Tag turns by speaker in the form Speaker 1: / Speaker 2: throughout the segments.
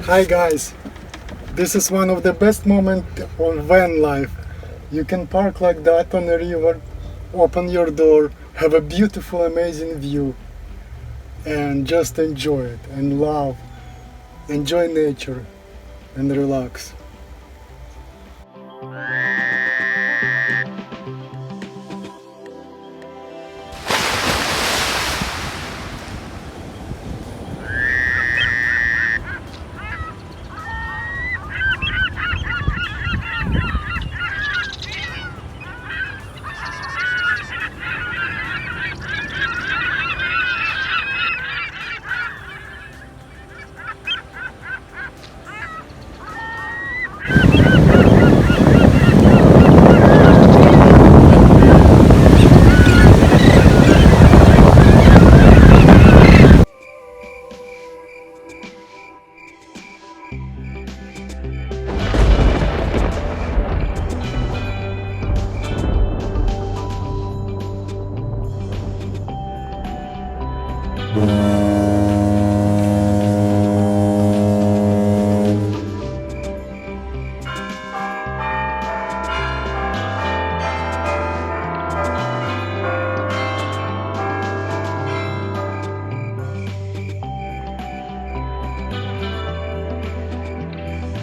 Speaker 1: Hi guys, this is one of the best moments on van life. You can park like that on a river, open your door, have a beautiful amazing view and just enjoy it and love, enjoy nature and relax.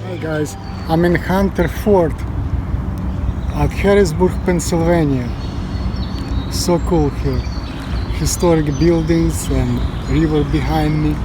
Speaker 1: Hi guys, I'm in Hunter Fort at Harrisburg, Pennsylvania. So cool here. Historic buildings and river behind me.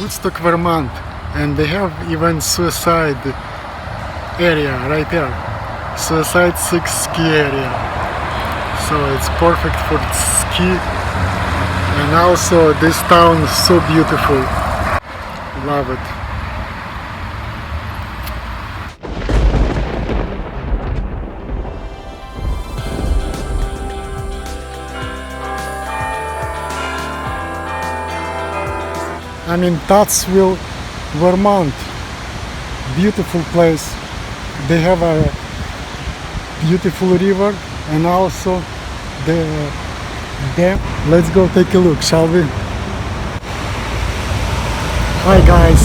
Speaker 1: Woodstock, Vermont, and they have even suicide area right there. Suicide 6 ski area. So it's perfect for ski, and also this town is so beautiful. Love it. I'm in Tattsville, Vermont. Beautiful place. They have a beautiful river and also the dam. Let's go take a look, shall we? Hi guys,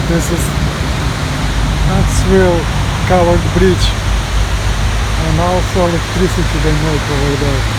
Speaker 1: this is Tattsville covered bridge and also electricity they make over there.